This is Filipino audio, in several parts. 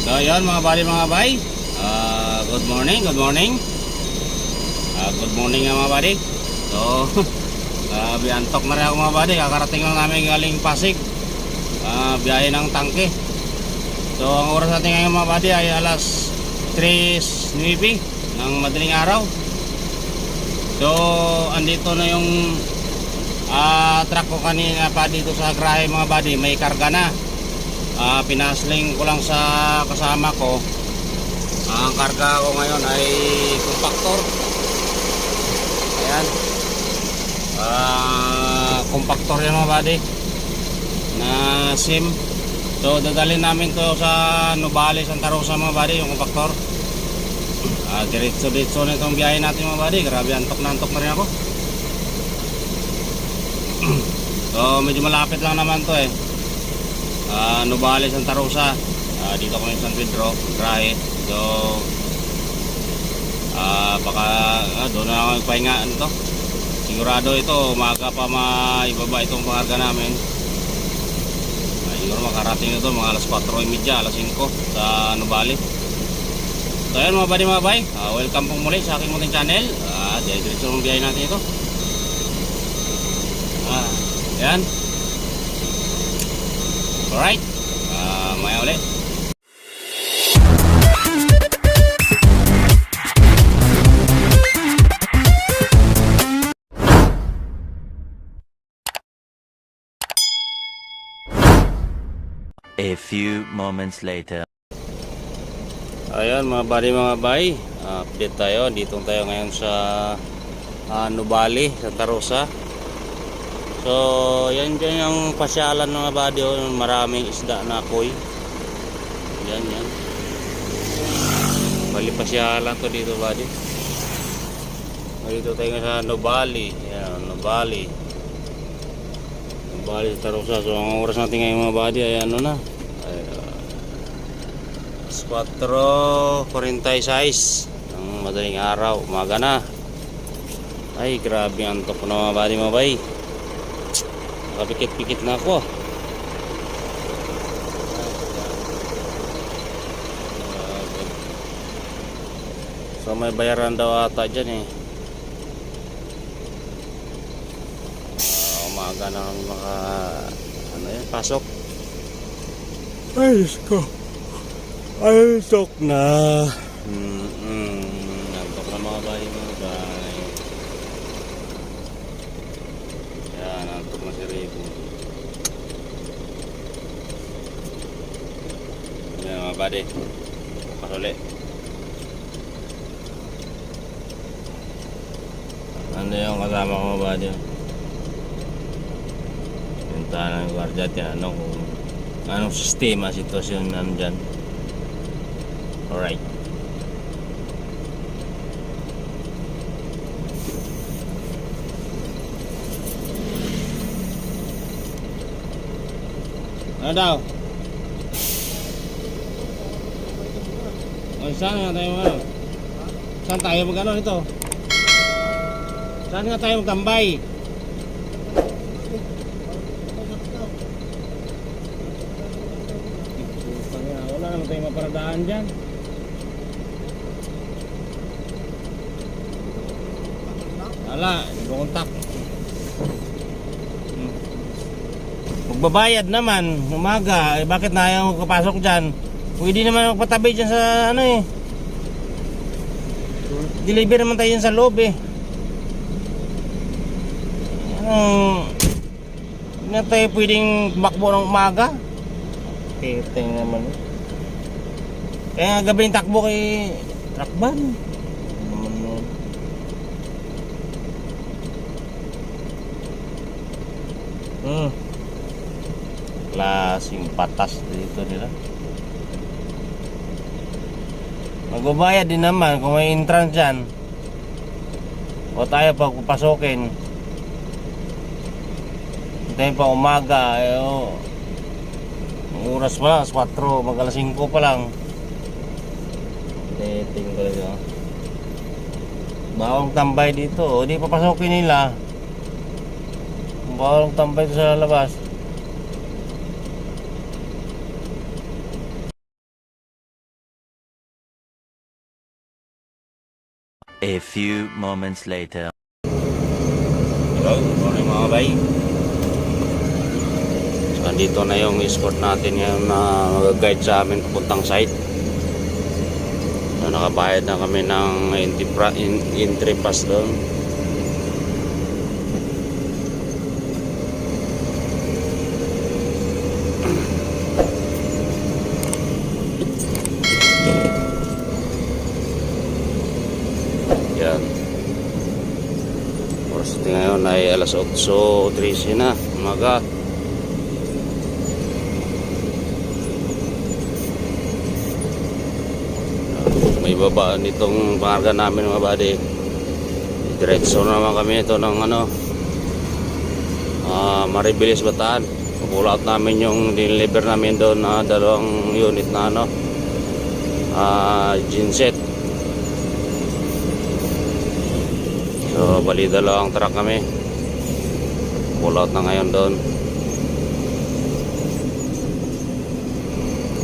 So yun mga buddy mga bay, good morning, good morning. Good morning mga buddy. So biyantok na rin ako mga buddy. Kakarating lang namin galing Pasig, biyahe ng tangke. So ang oras natin ngayon mga buddy ay alas 3:09 ng madaling araw. So andito na yung truck ko kanina pa dito sa garahe mga buddy. May karga na. Pinasling ko lang sa kasama ko. Ang karga ko ngayon ay compactor. Ayan, compactor yan mga buddy na sim. So dadalhin namin to sa Nubali, Santa Rosa mga buddy, yung compactor. Diretso na itong biyahe natin mga buddy. Grabe, antok na rin ako. So medyo malapit lang naman to eh. Nubali, Santa Rosa. Dito kami sa San Pedro, Grahe. So baka doon na ako magpahingaan to. Sigurado ito umaga pa maibaba itong pangarga namin. Siguro makarating ito mga alas 4:30, alas 5 sa Nubali. So ayan mga buddy mga bay, welcome po muli sa aking munting channel. Diretso ng biyahe natin ito. Ayan. Alright, maya ulit. A few moments later. Ayan mga buddy mga bay, update tayo. Dito tayo ngayon sa Nubali, Santa Rosa. So yan dyan yung pasyalan mga buddy, maraming isda na akoy. Yan bali pasyalan to dito buddy. Dito tayo sa Nubali. Yan, Nubali, Santa Rosa. So ang oras natin ngayon mga buddy ay ano na, 4:46 ng madaling araw, umaga na. Ay grabe, antok ko na mga buddy mga bay. Nakapikit-pikit na ako. So may bayaran daw ata dyan eh. Umaga na maka pasok. Ay Diyos ko, ay antok na. Antok na mga bahay mga bahay. Yan, antok na si Rico. Yan mga buddy, pasuli. Ano yung kasama ko mga buddy? Pintahan ng guardia at anong sistema, sitwasyon nandyan. Alright. Ano daw? Saan nga tayo ano? Saan tayo magano nito? Saan nga tayo magtambay? Wala naman tayong maparadaan dyan. Wala, hindi ko kontak. Magbabayad naman, umaga, bakit na ayaw kapasok dyan? Pwede naman magpatabi dyan sa ano eh. Deliver naman tayo dyan sa loob eh. Hindi na tayo pwedeng bakbo ng umaga. Titing naman eh. Kaya gabi yung takbo kay Rakban. Klaseng patas dito nila. Magbabayad din naman kung may entrance dyan. O tayo pag papasokin. Hintayin pa umaga. Ang oras pa lang, 4, mag-alas 5 pa lang. Dating talaga. Bawang tambay dito. O di papasokin nila. Bawang tambay sa labas. A few moments later. Hello, good morning mga bay. So, andito na yung escort natin ngayon na mag-guide sa amin papuntang site. So, nakabayad na kami ng entry pass doon. Yan. Oras ngayon ay alas 8:13 na umaga. May babaan itong pangarga namin mga buddy. Diretso naman kami ito ng Maribilis Bataan. Pull out namin yung deliver namin doon na 2 unit na genset. So bali 2 truck kami. Pull out na ngayon doon.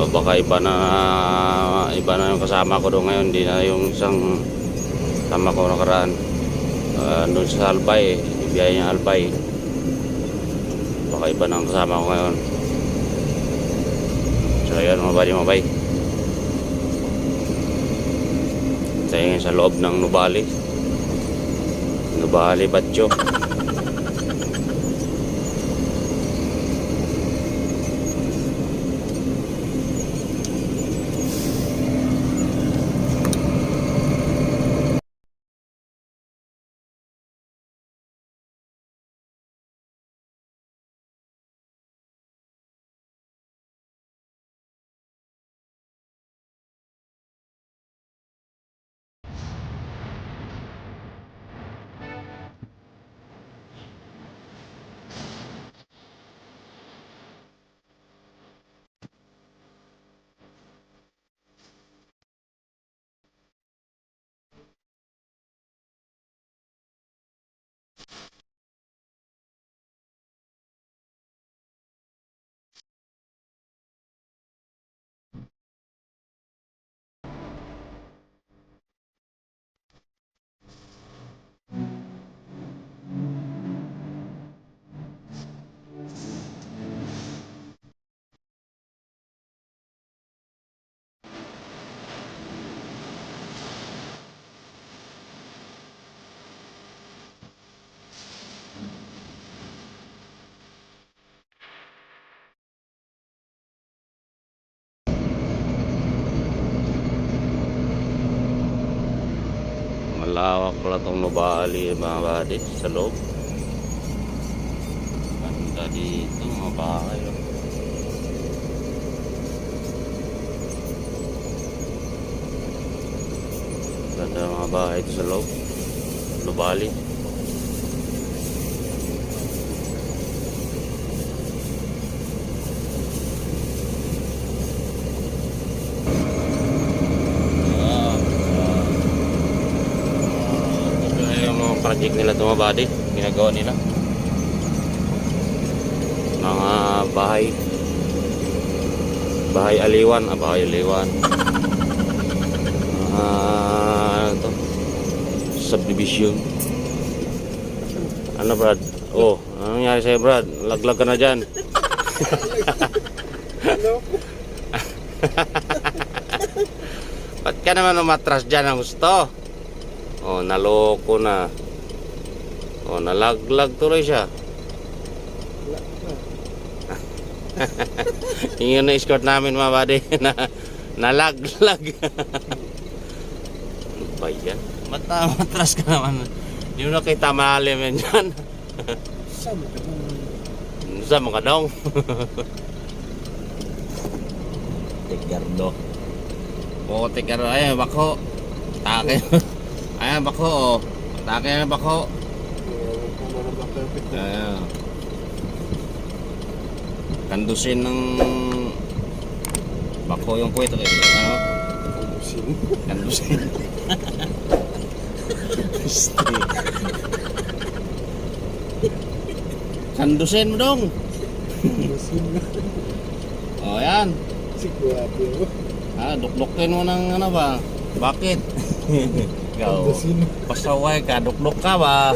O baka iba na yung kasama ko doon ngayon, hindi na yung isang tama ko nakaraan. Doon sa Albay, ibiyay niya Albay. Baka iba na ang kasama ko ngayon. So ayan mga bay. Tayo ngayon sa loob ng Nubali Batyo. Malawak pala itong Nubali mga buddy sa loob. Ganda dito mga bahay. Ganda mga bahay dito sa loob. Nubali. Project nila ito mga buddy, ginagawa nila mga bahay aliwan ito subdivision. Ano Brad? Oh, ano nangyari sa'yo Brad? Laglag ka na dyan. Ba't ka naman umatras dyan ang gusto? Oh, naloko na. Oh, nalaglag tuloy siya. Yung na-escort namin mga buddy na nalaglag. Ano ba yan? Matras ka naman. Hindi mo nakita malalim yan dyan. Sama ka daw. Tigardo. Oo, tigardo. Ayan, bako. Take. Ayan, bako. Take na bako. Ayan. Kandusin ng bako yung puwet. Ano? Kandusin. Kandusin mo dong. O yan. Sigurado. Dukdukin mo ng ano ba? Bakit? Ikaw, pasaway ka, duklok ka ba?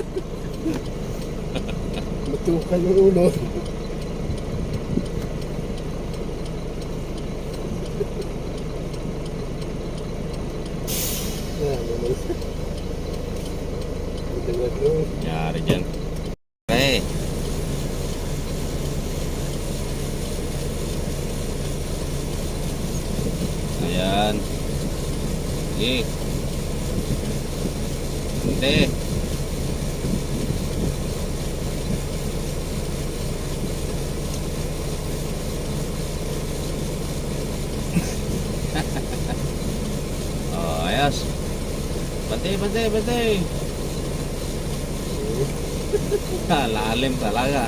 Matukan yung ulo. Nyari dyan. Okay. Ayan. Sige. Hindi. Oh, ayos. Bantay, bantay, bantay. Lalim talaga.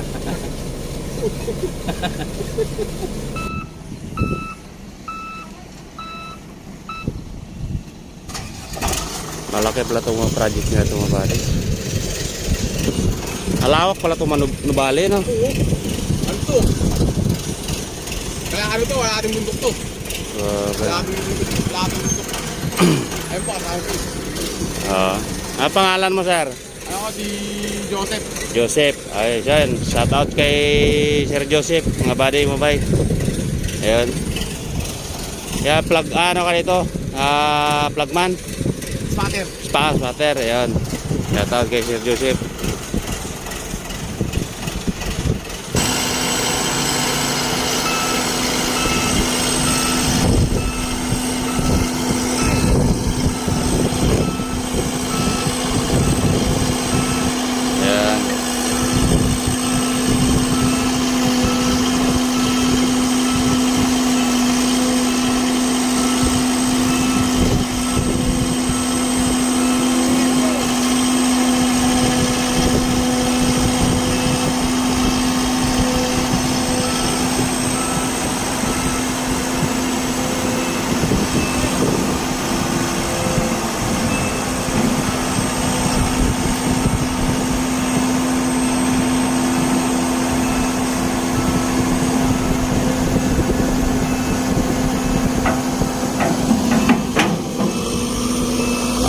Malaki pala itong mga project na ito mga buddy. Malawak pala itong nubali, no? Oo. Ano to? Kaya ano to? Wala ating bundok to. Wala ating bundok. Ayun po, kasama ko. Ano pangalan mo, sir? Ano ko si Joseph. Joseph. Ay, yan. Shout out kay Sir Joseph. Mga buddy mo, bay. Ayun. Kaya plug, ano ka dito? Plugman? Spatter. Spatter. Ayun. Shout out kay Sir Joseph. Ayan.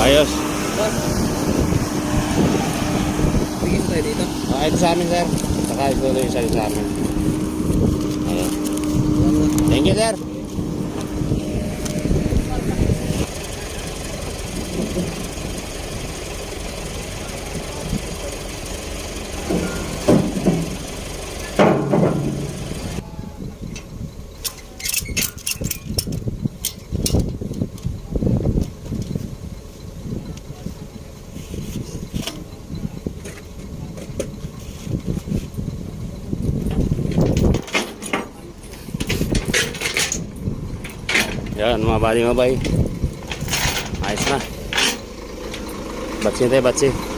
Ayos. Tingin tayo dito. Ito sa amin, sir. Saka ito yung isa sa amin. Ayun. Thank you, sir. Yan mga buddy, mga bay. Ayos na. Batsi tayo, batsi.